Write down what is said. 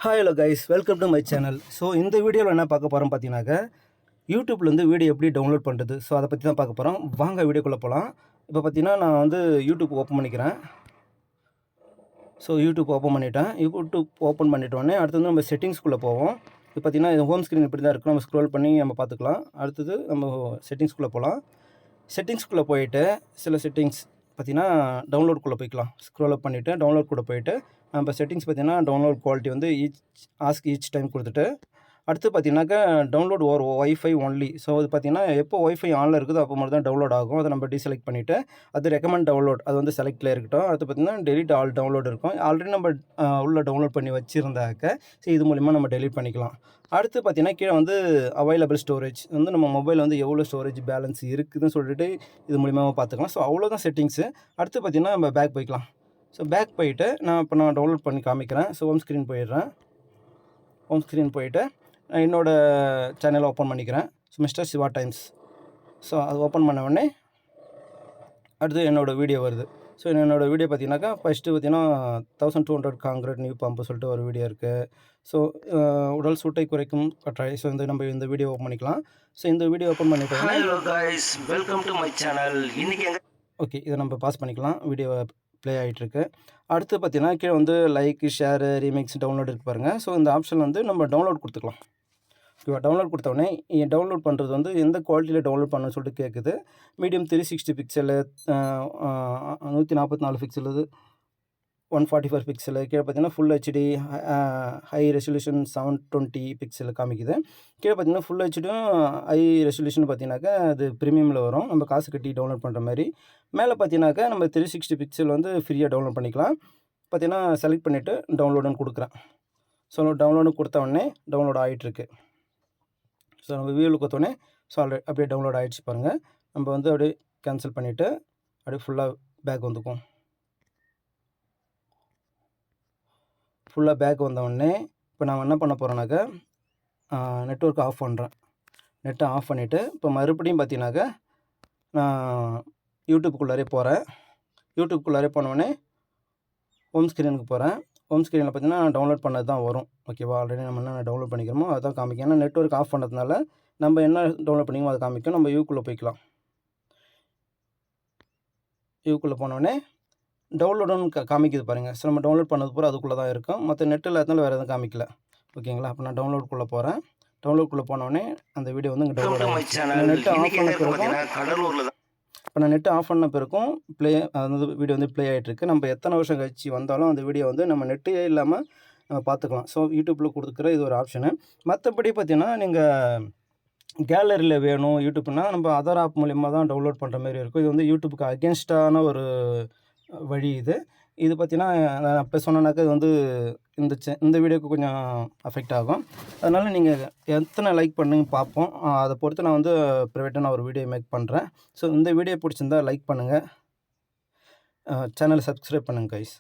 Hi hello guys, welcome to my channel. So இந்த வீடியோவில் என்ன பார்க்க போகிறோம் பார்த்தீங்கன்னாக்கா, யூடியூப்லேருந்து வீடியோ எப்படி டவுன்லோட் பண்ணுறது, ஸோ அதை பற்றி தான் பார்க்க போகிறோம். வாங்க வீடியோக்குள்ளே போகலாம். இப்போ பார்த்தீங்கன்னா நான் வந்து யூடியூப் ஓப்பன் பண்ணிக்கிறேன். ஸோ யூடியூப் ஓப்பன் பண்ணிட்டேன். யூடியூப் ஓப்பன் பண்ணிட்டோடனே அடுத்து வந்து நம்ம செட்டிங்ஸ்குள்ளே போவோம். இப்போ பார்த்தீங்கன்னா இது ஹோம் ஸ்க்ரீன் இப்படி தான் இருக்கும். நம்ம ஸ்க்ரோல் பண்ணி நம்ம பார்த்துக்கலாம். அடுத்தது நம்ம செட்டிங்ஸ்குள்ளே போகலாம். செட்டிங்ஸ்குள்ளே போயிட்டு சில செட்டிங்ஸ் பார்த்தீங்கன்னா டவுன்லோட்குள்ளே போய்க்கலாம். ஸ்க்ரோல் அப் பண்ணிவிட்டு டவுன்லோட் கூட போயிட்டு நம்ம செட்டிங்ஸ் பார்த்தீங்கன்னா டவுன்லோட் குவாலிட்டி வந்து ஈச் டைம் கொடுத்துட்டு அடுத்து பார்த்தீங்கன்னாக்கா download over wifi only. So அது பார்த்தீங்கன்னா எப்போ ஒய்ஃபை ஆனில் இருக்குதோ அப்போ மட்டும் தான் டவுன்லோட் ஆகும். அதை நம்ம டீசெலக்ட் பண்ணிவிட்டு அது ரெக்கமெண்ட் டவுன்லோட் அது வந்து செலக்டில் இருக்கட்டும். அடுத்து பார்த்தீங்கன்னா டெலிட் ஆல் டவுன்லோட் இருக்கும். ஆல்ரெடி நம்ம உள்ள டவுன்லோட் பண்ணி வச்சுருந்தாக்க ஸோ இது மூலிமா நம்ம டெலிட் பண்ணிக்கலாம். அடுத்து பார்த்தீங்கன்னா கீழே வந்து அவைலபிள் ஸ்டோரேஜ் வந்து நம்ம மொபைல் வந்து எவ்வளோ ஸ்டோரேஜ் பேலன்ஸ் இருக்குதுன்னு சொல்லிட்டு இது மூலிமா பார்த்துக்கலாம். ஸோ அவ்வளோதான் செட்டிங்ஸு. அடுத்து பார்த்தீங்கன்னா நம்ம பேக் போய்க்கலாம். ஸோ பேக் போயிட்டு நான் டவுன்லோட் பண்ணி காமிக்கிறேன். ஸோ ஹோம் ஸ்க்ரீன் போயிடுறேன். ஹோம் ஸ்க்ரீன் போயிட்டு நான் என்னோடய சேனலை ஓப்பன் பண்ணிக்கிறேன். So mister Shiva Times. So அது ஓப்பன் பண்ண உடனே அடுத்து என்னோடய வீடியோ வருது. ஸோ என்னோடய வீடியோ பார்த்தீங்கன்னாக்கா ஃபஸ்ட்டு பார்த்தீங்கன்னா 1200 காங்கிரட் நியூ பம்பு சொல்லிட்டு ஒரு வீடியோ இருக்குது. ஸோ உடல் சூட்டை குறைக்கும் கற்றாழை. ஸோ நம்ம இந்த வீடியோ ஓப்பன் பண்ணிக்கலாம். ஸோ இந்த வீடியோ ஓப்பன் பண்ணிட்டு hello guys, welcome to my channel. இன்னைக்கு ஓகே, இதை நம்ம பாஸ் பண்ணிக்கலாம். வீடியோ ப்ளே ஆகிட்டுருக்கு. அடுத்து பார்த்தீங்கன்னா கீழே வந்து லைக், ஷேரு, ரீமிக்ஸ், டவுன்லோட் இருக்குது பாருங்கள். ஸோ இந்த ஆப்ஷன் வந்து நம்ம டவுன்லோட் கொடுத்துக்கலாம். ஓகேவா? டவுன்லோட் கொடுத்தோடனே டவுன்லோட் பண்ணுறது வந்து எந்த குவாலிட்டியில் டவுன்லோட் பண்ணணும்னு சொல்லிட்டு கேட்குது. மீடியம் 360 பிக்சலு, 144 பிக்சலு, 144 பிக்சலு, கீழே பார்த்தீங்கன்னா full HD, high resolution 720 pixel காமிக்குது. கீழே பார்த்தீங்கன்னா ஃபுல் ஹெச்டியும் ஹை ரெசல்யூஷன் பார்த்தீங்கன்னாக்கா அது ப்ரீமியமில் வரும், நம்ம காசு கட்டி டவுன்லோட் பண்ணுற மாதிரி. மேலே பார்த்தீங்கன்னாக்கா நம்ம 360 பிக்சல் வந்து ஃப்ரீயாக டவுன்லோட் பண்ணிக்கலாம். பார்த்தீங்கன்னா செலக்ட் பண்ணிவிட்டு டவுன்லோடுன்னு கொடுக்குறேன். ஸோ டவுன்லோடு கொடுத்த உடனே டவுன்லோட் ஆகிட்டுருக்கு. ஸோ நம்ம வியூவில் கொடுத்தோடனே ஸோ அப்படியே டவுன்லோட் ஆகிடுச்சு பாருங்கள். நம்ம வந்து அப்படியே கேன்சல் பண்ணிவிட்டு அப்படியே ஃபுல்லாக பேக் வந்துக்கும். ஃபுல்லாக பேக் வந்தவுடனே இப்போ நான் என்ன பண்ண போகிறேன்னாக்கா நெட்வொர்க் ஆஃப் பண்ணுறேன். நெட்டை ஆஃப் பண்ணிவிட்டு இப்போ மறுபடியும் பார்த்தீங்கன்னாக்கா நான் யூடியூப்புக்குள்ளாரே போகிறேன். யூடியூப்புக்குள்ளாரே போனோடனே ஹோம் ஸ்க்ரீனுக்கு போகிறேன். ஹோம் ஸ்க்ரீனில் பார்த்தீங்கன்னா டவுன்லோட் பண்ணது தான் வரும். ஓகேவா? ஆல்ரெடி நம்ம என்ன டவுன்லோட் பண்ணிக்கிறோமோ அதுதான் காமிக்கும். ஏன்னா நெட்வொர்க் ஆஃப் பண்ணதுனால நம்ம என்ன டவுன்லோட் பண்ணிக்கோ அதை காமிக்கும். நம்ம யூக்குள்ளே போய்க்கலாம். யூக்குள்ளே போனோடனே டவுன்லோடுன்னு காமிக்குது பாருங்கள். ஸோ நம்ம டவுன்லோட் பண்ணது பூரா அதுக்குள்ளே தான் இருக்கும். மற்ற நெட் இல்லாதனால வேறு எதுவும் காமிக்கல. ஓகேங்களா? அப்போ நான் டவுன்லோடுக்குள்ளே போகிறேன். டவுன்லோடுக்குள்ளே போனோடனே அந்த வீடியோ வந்து இங்கே டவுன்லோட் ஆகிடுச்சு. நெட் ஆஃப் பண்ண பிறகும் கடலூரில் இப்போ நான் நெட்டு ஆஃப் பண்ண பிறகும் அதாவது வீடியோ வந்து ப்ளே ஆகிட்டுருக்கு. நம்ம எத்தனை வருஷம் கழிச்சு வந்தாலும் அந்த வீடியோ வந்து நம்ம நெட்டே இல்லாமல் நம்ம பார்த்துக்கலாம். ஸோ யூடியூப்பில் கொடுக்குற இது ஒரு ஆப்ஷனு. மற்றபடி பார்த்தீங்கன்னா நீங்கள் கேலரியில் வேணும் யூடியூப்னா நம்ம அதர் ஆப் மூலிமா தான் டவுன்லோட் பண்ணுற மாதிரி இருக்கும். இது வந்து யூடியூப்புக்கு அகேன்ஸ்டான ஒரு வழி இது. இது பார்த்தீங்கன்னா நான் இப்போ சொன்னேன்னாக்கா இது வந்து இந்த வீடியோவுக்கு கொஞ்சம் அஃபெக்ட் ஆகும். அதனால் நீங்கள் எத்தனை லைக் பண்ணுங்க பார்ப்போம். அதை பொறுத்து நான் வந்து ப்ரைவேட்டாக நான் ஒரு வீடியோ மேக் பண்ணுறேன். ஸோ இந்த வீடியோ பிடிச்சிருந்தா லைக் பண்ணுங்கள், சேனலை சப்ஸ்கிரைப் பண்ணுங்கள் கைஸ்.